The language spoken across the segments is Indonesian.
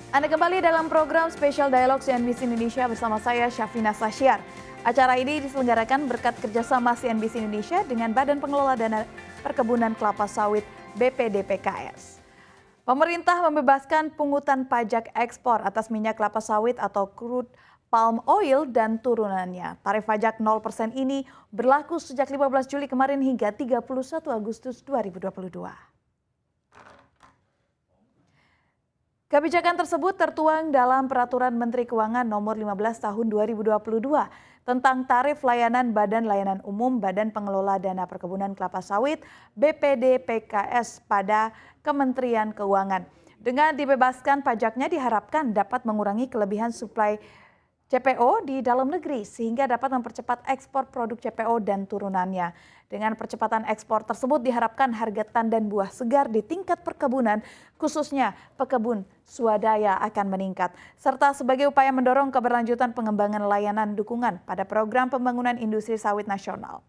Anda kembali dalam program Spesial Dialog CNBC Indonesia bersama saya Syafina Sasyar. Acara ini diselenggarakan berkat kerjasama CNBC Indonesia dengan Badan Pengelola Dana Perkebunan Kelapa Sawit BPDPKS. Pemerintah membebaskan pungutan pajak ekspor atas minyak kelapa sawit atau crude palm oil dan turunannya. Tarif pajak 0% ini berlaku sejak 15 Juli kemarin hingga 31 Agustus 2022. Kebijakan tersebut tertuang dalam Peraturan Menteri Keuangan Nomor 15 Tahun 2022 tentang tarif layanan Badan Layanan Umum Badan Pengelola Dana Perkebunan Kelapa Sawit BPDPKS pada Kementerian Keuangan. Dengan dibebaskan pajaknya diharapkan dapat mengurangi kelebihan suplai CPO di dalam negeri sehingga dapat mempercepat ekspor produk CPO dan turunannya. Dengan percepatan ekspor tersebut diharapkan harga tandan buah segar di tingkat perkebunan khususnya pekebun swadaya akan meningkat. Serta sebagai upaya mendorong keberlanjutan pengembangan layanan dukungan pada program pembangunan industri sawit nasional.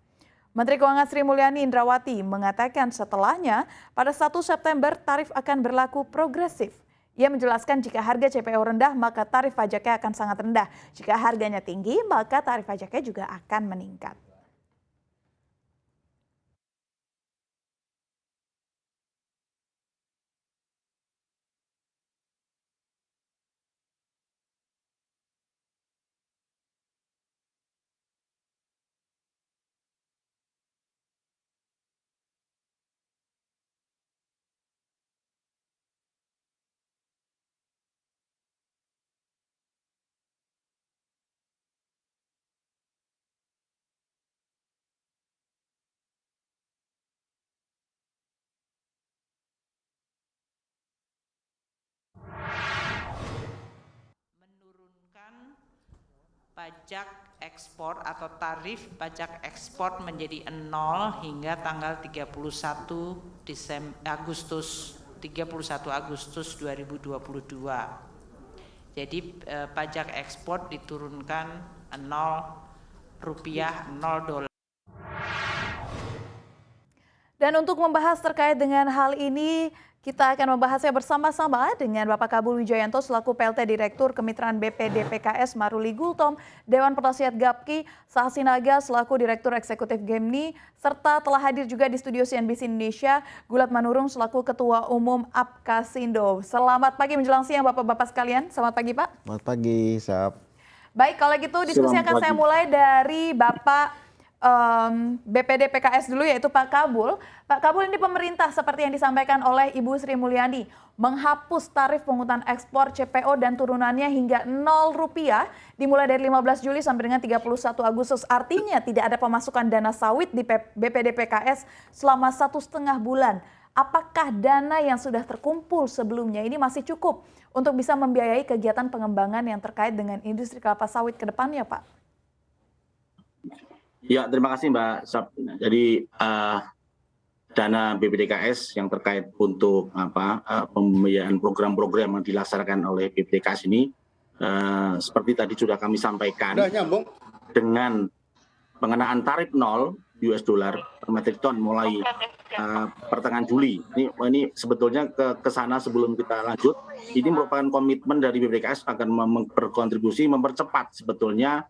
Menteri Keuangan Sri Mulyani Indrawati mengatakan setelahnya pada 1 September tarif akan berlaku progresif. Ia menjelaskan jika harga CPO rendah maka tarif pajaknya akan sangat rendah. Jika harganya tinggi maka tarif pajaknya juga akan meningkat. Menurunkan pajak ekspor atau tarif pajak ekspor menjadi 0 hingga tanggal 31 Agustus 2022. Jadi pajak ekspor diturunkan 0 rupiah, 0 dolar. Dan untuk membahas terkait dengan hal ini, kita akan membahasnya bersama-sama dengan Bapak Kabul Wijayanto selaku PLT Direktur Kemitraan BPDPKS Maruli Gultom, Dewan Penasihat Gapki, Sahsinaga selaku Direktur Eksekutif Gemni, serta telah hadir juga di studio CNBC Indonesia, Gulat Manurung selaku Ketua Umum Apkasindo. Selamat pagi menjelang siang Bapak-Bapak sekalian, selamat pagi Pak. Selamat pagi, Sap. Baik, kalau gitu diskusi akan saya mulai dari Bapak BPDPKS dulu yaitu Pak Kabul. Pak Kabul, ini pemerintah seperti yang disampaikan oleh Ibu Sri Mulyani menghapus tarif pungutan ekspor CPO dan turunannya hingga 0 rupiah dimulai dari 15 Juli sampai dengan 31 Agustus. Artinya tidak ada pemasukan dana sawit di BPDPKS selama 1,5 bulan. Apakah dana yang sudah terkumpul sebelumnya ini masih cukup untuk bisa membiayai kegiatan pengembangan yang terkait dengan industri kelapa sawit ke depannya, Pak? Ya, terima kasih Mbak Sab. Jadi dana BPDKS yang terkait untuk pembiayaan program-program yang dilaksanakan oleh BPDKS ini seperti tadi sudah kami sampaikan dengan pengenaan tarif 0 US dollar per metrik ton mulai pertengahan Juli. Ini sebetulnya ke sana sebelum kita lanjut. Ini merupakan komitmen dari BPDKS akan berkontribusi mempercepat sebetulnya.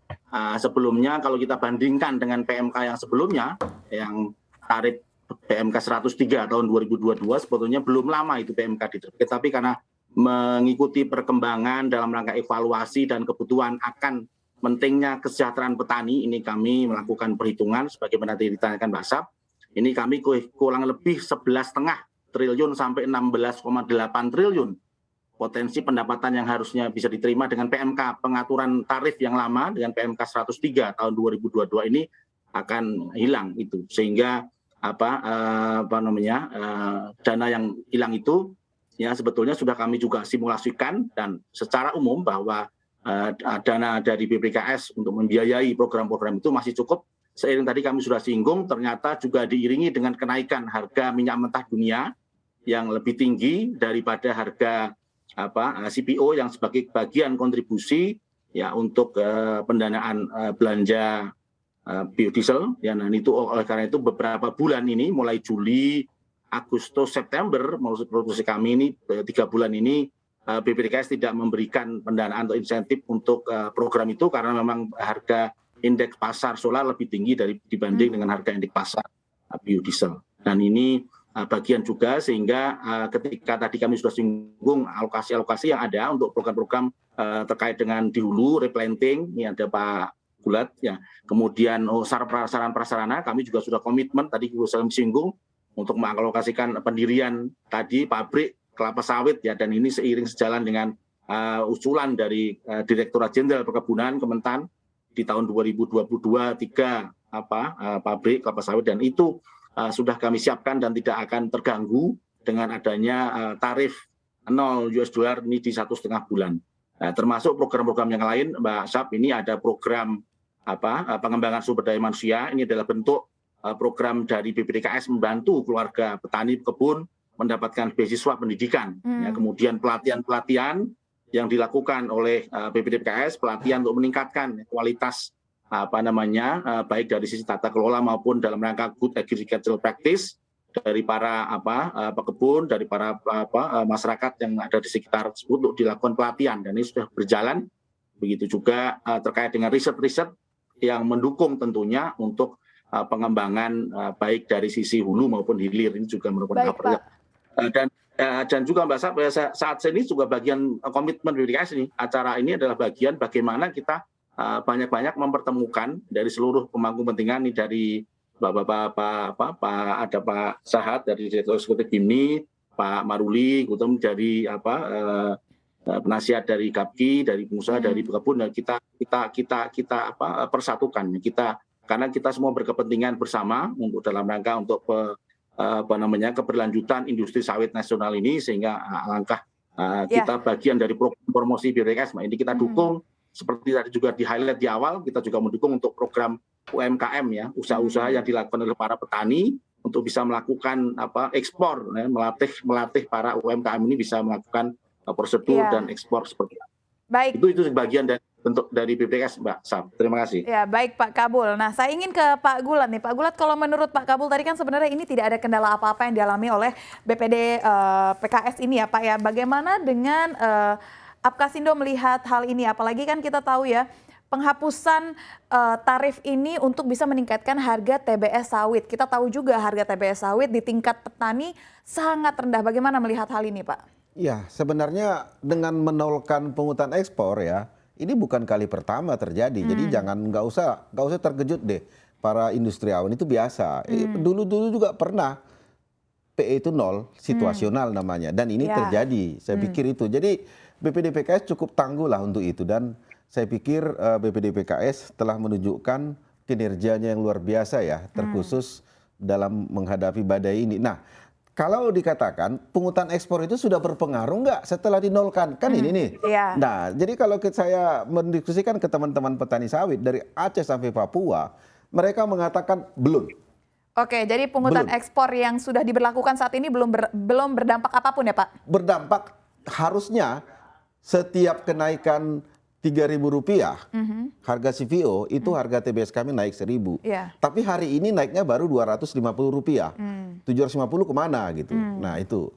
Sebelumnya kalau kita bandingkan dengan PMK yang sebelumnya, yang tarif PMK 103 tahun 2022 sebetulnya belum lama itu PMK diterbitkan. Tapi karena mengikuti perkembangan dalam rangka evaluasi dan kebutuhan akan pentingnya kesejahteraan petani, ini kami melakukan perhitungan sebagaimana ditanyakan Mbak Sab. Ini kami kurang lebih 11,5 triliun sampai 16,8 triliun potensi pendapatan yang harusnya bisa diterima dengan PMK pengaturan tarif yang lama dengan PMK 103 tahun 2022 ini akan hilang itu, sehingga dana yang hilang itu ya sebetulnya sudah kami juga simulasikan dan secara umum bahwa dana dari BPDPKS untuk membiayai program-program itu masih cukup. Seiring tadi kami sudah singgung, ternyata juga diiringi dengan kenaikan harga minyak mentah dunia yang lebih tinggi daripada harga CPO yang sebagai bagian kontribusi ya untuk pendanaan belanja biodiesel. Ya, dan itu oleh karena itu beberapa bulan ini mulai Juli, Agustus, September produksi kami ini 3 bulan ini BPDKS tidak memberikan pendanaan atau insentif untuk program itu karena memang harga indeks pasar solar lebih tinggi dibanding dengan harga indeks pasar biodiesel. Dan ini bagian juga sehingga ketika tadi kami sudah singgung alokasi-alokasi yang ada untuk program-program terkait dengan di hulu replanting, ini ada Pak Gulat ya. Kemudian sarana prasarana kami juga sudah komitmen tadi saya singgung untuk mengalokasikan pendirian tadi pabrik kelapa sawit ya, dan ini seiring sejalan dengan usulan dari Direktorat Jenderal Perkebunan Kementan di tahun 2022-3 pabrik kelapa sawit, dan itu sudah kami siapkan dan tidak akan terganggu dengan adanya tarif $0 ini di 1,5 bulan. Nah, termasuk program-program yang lain, Mbak Sap, ini ada program pengembangan sumber daya manusia. Ini adalah bentuk program dari BPDKS membantu keluarga petani pekebun mendapatkan beasiswa pendidikan. Ya, kemudian pelatihan-pelatihan yang dilakukan oleh BPDKS, pelatihan untuk meningkatkan kualitas baik dari sisi tata kelola maupun dalam rangka good agricultural practice dari para pekebun, dari para masyarakat yang ada di sekitar tersebut untuk dilakukan pelatihan, dan ini sudah berjalan. Begitu juga terkait dengan riset-riset yang mendukung tentunya untuk pengembangan baik dari sisi hulu maupun hilir, ini juga merupakan dan juga Mbak Sap, saat ini juga bagian komitmen BPDKS ini, acara ini adalah bagian bagaimana kita banyak-banyak mempertemukan dari seluruh pemangku kepentingan, ini dari ada Pak Sahat dari Direktur Eksekutif BIMNI, Pak Maruli, kemudian dari penasihat dari GAPKI, dari pengusaha, dari pekebun, dan kita persatukan karena kita semua berkepentingan bersama untuk dalam rangka untuk keberlanjutan industri sawit nasional ini, sehingga langkah kita bagian dari promosi BPDKS, ini kita dukung. Seperti tadi juga di highlight di awal, kita juga mendukung untuk program UMKM ya, usaha-usaha yang dilakukan oleh para petani untuk bisa melakukan ekspor, ya, melatih para UMKM ini bisa melakukan prosedur dan ekspor seperti itu. Baik. Itu bagian dari bentuk dari BPDKS, Mbak Sam. Terima kasih. Ya, baik Pak Kabul. Nah, saya ingin ke Pak Gulat nih. Pak Gulat, kalau menurut Pak Kabul tadi kan sebenarnya ini tidak ada kendala apa-apa yang dialami oleh BPD PKS ini ya Pak ya. Bagaimana dengan Apkasindo melihat hal ini? Apalagi kan kita tahu ya, penghapusan tarif ini untuk bisa meningkatkan harga TBS sawit. Kita tahu juga harga TBS sawit di tingkat petani sangat rendah. Bagaimana melihat hal ini, Pak? Ya, sebenarnya dengan menolkan pungutan ekspor ya, ini bukan kali pertama terjadi. Jadi nggak usah terkejut deh. Para industriawan itu biasa. Dulu juga pernah PE itu nol, situasional namanya. Dan ini terjadi. Saya pikir itu. Jadi BPD PKS cukup tangguh lah untuk itu, dan saya pikir BPD PKS telah menunjukkan kinerjanya yang luar biasa ya, terkhusus dalam menghadapi badai ini. Nah, kalau dikatakan pungutan ekspor itu sudah berpengaruh nggak setelah dinolkan? Kan ini nih. Nah, jadi kalau saya mendiskusikan ke teman-teman petani sawit dari Aceh sampai Papua, mereka mengatakan belum. Oke, jadi pungutan ekspor yang sudah diberlakukan saat ini belum berdampak apapun ya Pak? Berdampak harusnya. Setiap kenaikan Rp3.000 harga CVO itu harga TBS kami naik 1.000. Tapi hari ini naiknya baru Rp250. 750 kemana gitu. Nah itu.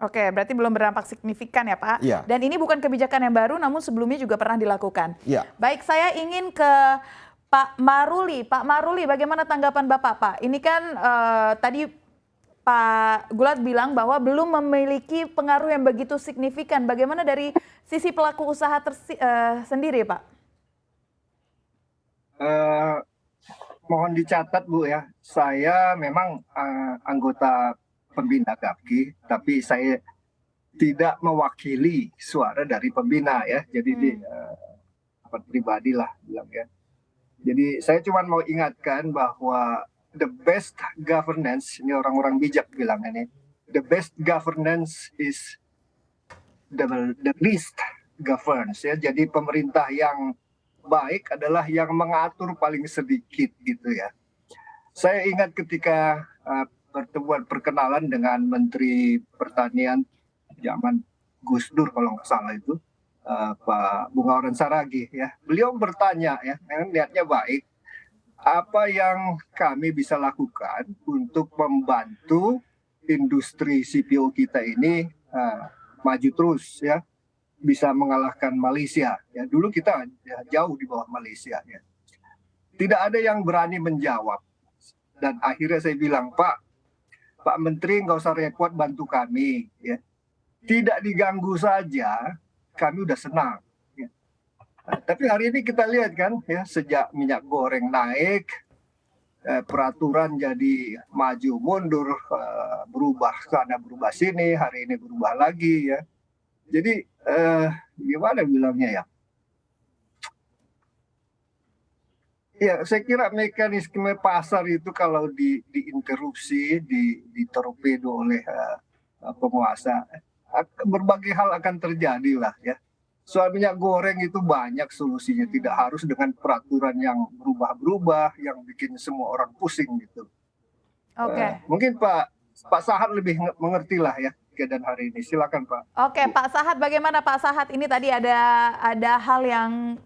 Oke, berarti belum berdampak signifikan ya Pak. Dan ini bukan kebijakan yang baru, namun sebelumnya juga pernah dilakukan. Baik, saya ingin ke Pak Maruli. Pak Maruli, bagaimana tanggapan Bapak Pak? Ini kan tadi Pak Gulat bilang bahwa belum memiliki pengaruh yang begitu signifikan. Bagaimana dari sisi pelaku usaha sendiri, Pak? Mohon dicatat, Bu ya, saya memang anggota pembina GAPKI, tapi saya tidak mewakili suara dari pembina ya. Jadi pribadi lah bilang ya. Jadi saya cuma mau ingatkan bahwa the best governance, ini orang-orang bijak bilang ini, the best governance is the least governance ya. Jadi pemerintah yang baik adalah yang mengatur paling sedikit gitu ya. Saya ingat ketika pertemuan perkenalan dengan Menteri Pertanian zaman Gus Dur kalau nggak salah itu, Pak Bungawaran Saragih ya. Beliau bertanya ya, niatnya baik. Apa yang kami bisa lakukan untuk membantu industri CPO kita ini maju terus ya, bisa mengalahkan Malaysia. Ya, dulu kita ya, jauh di bawah Malaysia. Ya. Tidak ada yang berani menjawab. Dan akhirnya saya bilang, Pak Menteri nggak usah repot bantu kami. Ya. Tidak diganggu saja, kami udah senang. Ya. Nah, tapi hari ini kita lihat kan, ya sejak minyak goreng naik, peraturan jadi maju mundur, berubah sana berubah sini, hari ini berubah lagi ya. Jadi gimana bilangnya ya? Ya, saya kira mekanisme pasar itu kalau diinterupsi, ditorpedo oleh penguasa, berbagai hal akan terjadi lah ya. Soal minyak goreng itu banyak solusinya, tidak harus dengan peraturan yang berubah-berubah, yang bikin semua orang pusing gitu. Oke. Mungkin Pak Sahat lebih mengerti lah ya keadaan hari ini. Silakan Pak. Oke, Pak Sahat, bagaimana Pak Sahat? Ini tadi ada hal yang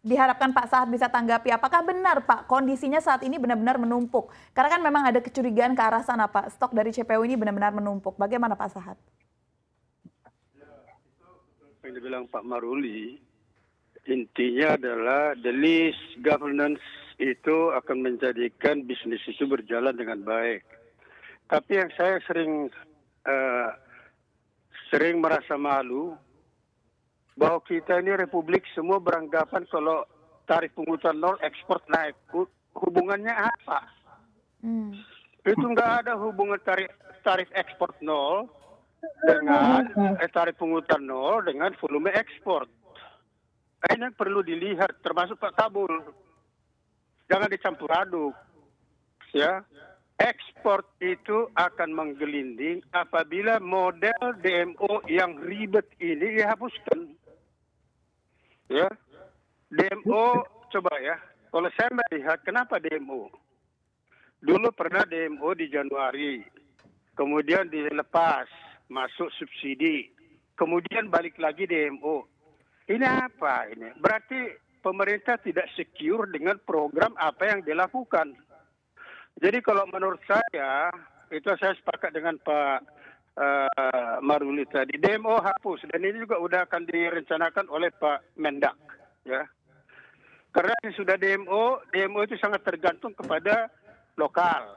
diharapkan Pak Sahat bisa tanggapi. Apakah benar Pak kondisinya saat ini benar-benar menumpuk? Karena kan memang ada kecurigaan ke arah sana Pak. Stok dari CPO ini benar-benar menumpuk. Bagaimana Pak Sahat? Yang dibilang Pak Maruli, intinya adalah the least governance itu akan menjadikan bisnis itu berjalan dengan baik. Tapi yang saya sering merasa malu bahwa kita ini republik semua beranggapan kalau tarif pungutan nol ekspor naik. Hubungannya apa? Itu nggak ada hubungan tarif ekspor nol dengan tarif pungutan nol dengan volume ekspor. Ini yang perlu dilihat, termasuk Pak Kabul. Jangan dicampur aduk. Ya, ekspor itu akan menggelinding apabila model DMO yang ribet ini dihapuskan. Ya, DMO coba ya. Kalau saya melihat kenapa DMO? Dulu pernah DMO di Januari, kemudian dilepas, masuk subsidi, kemudian balik lagi DMO. Ini apa ini? Berarti pemerintah tidak secure dengan program apa yang dilakukan. Jadi kalau menurut saya, itu saya sepakat dengan Pak Maruli tadi, DMO hapus, dan ini juga udah akan direncanakan oleh Pak Mendak, ya. Karena sudah DMO itu sangat tergantung kepada lokal,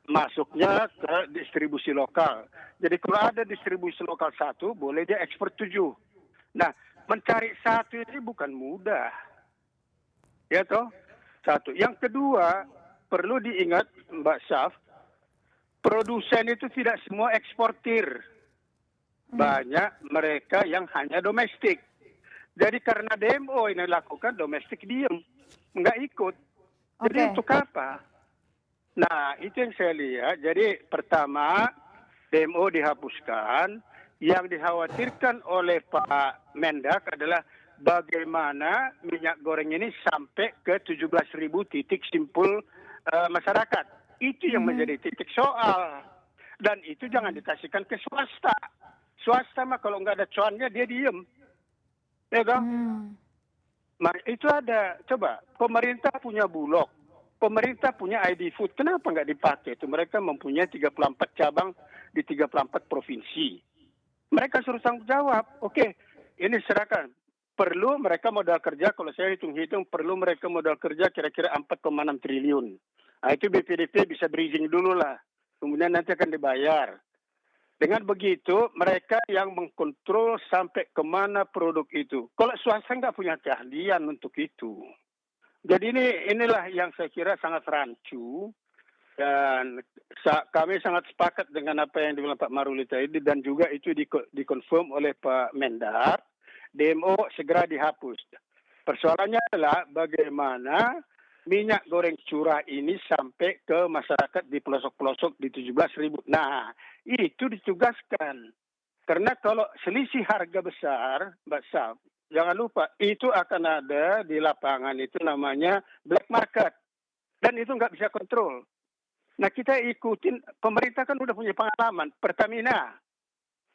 masuknya ke distribusi lokal. Jadi kalau ada distribusi lokal 1, boleh dia ekspor 7. Nah, mencari 1 ini bukan mudah, ya toh. 1. Yang kedua, perlu diingat Mbak Syaf, produsen itu tidak semua eksportir. Banyak mereka yang hanya domestik. Jadi karena DMO ini lakukan, domestik diem, nggak ikut. Jadi untuk apa? Nah, itu yang saya lihat. Jadi pertama, DMO dihapuskan. Yang dikhawatirkan oleh Pak Mendak adalah bagaimana minyak goreng ini sampai ke 17.000 titik simpul masyarakat. Itu yang menjadi titik soal. Dan itu jangan dikasihkan ke swasta. Swasta mah kalau nggak ada cuannya dia diem. Ya kan? Itu ada. Coba, pemerintah punya Bulog. Pemerintah punya ID Food. Kenapa nggak dipakai? Itu mereka mempunyai 34 cabang di 34 provinsi. Mereka suruh tanggung jawab. Oke, ini serahkan. Perlu mereka modal kerja, kalau saya hitung-hitung, perlu mereka modal kerja kira-kira 4,6 triliun. Nah, itu BPDP bisa bridging dulu lah. Kemudian nanti akan dibayar. Dengan begitu, mereka yang mengkontrol sampai kemana produk itu. Kalau swasta nggak punya keahlian untuk itu. Jadi inilah yang saya kira sangat rancu. Dan kami sangat sepakat dengan apa yang dibilang Pak Maruli tadi. Dan juga itu dikonfirm oleh Pak Mendak. DMO segera dihapus. Persoalannya adalah bagaimana minyak goreng curah ini sampai ke masyarakat di pelosok-pelosok di 17.000. Nah, itu ditugaskan. Karena kalau selisih harga besar, Mbak Syaf, jangan lupa, itu akan ada di lapangan, itu namanya black market. Dan itu nggak bisa kontrol. Nah, kita ikutin, pemerintah kan udah punya pengalaman. Pertamina,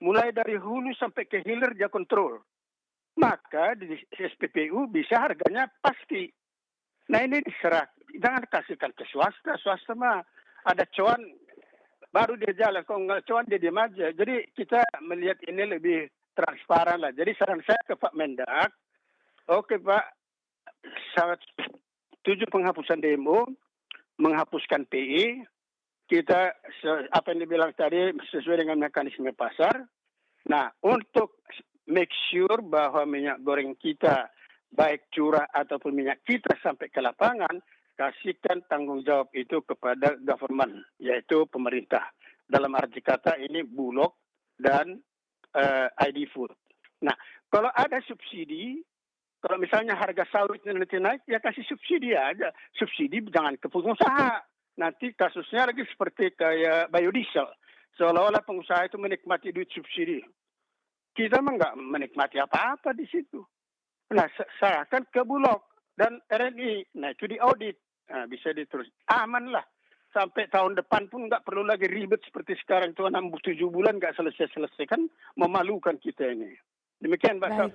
mulai dari hulu sampai ke hilir dia kontrol. Maka di SPPU bisa harganya pasti. Nah, ini diserah, jangan kasihkan ke swasta. Swasta mah ada cuan baru dia jalan. Kalau nggak cuan dia diam aja. Jadi kita melihat ini lebih transparan lah. Jadi saran saya ke Pak Mendak, oke Pak, saya setuju penghapusan demo, menghapuskan PI, kita apa yang dibilang tadi sesuai dengan mekanisme pasar. Nah, untuk make sure bahwa minyak goreng kita, baik curah ataupun minyak kita sampai ke lapangan, kasihkan tanggung jawab itu kepada government, yaitu pemerintah. Dalam arti kata ini Bulog dan ID Food. Nah, kalau ada subsidi, kalau misalnya harga sawit nanti naik, ya kasih subsidi aja. Subsidi jangan ke pengusaha. Nanti kasusnya lagi seperti kayak biodiesel. Seolah-olah pengusaha itu menikmati duit subsidi. Kita mah nggak menikmati apa-apa di situ. Nah, serahkan ke Bulog dan RNI. Nah, itu diaudit. Nah, bisa diterus. Aman lah. Sampai tahun depan pun nggak perlu lagi ribet seperti sekarang. Itu 6-7 bulan nggak selesai-selesai. Kan memalukan kita ini. Demikian, Mbak. Baik.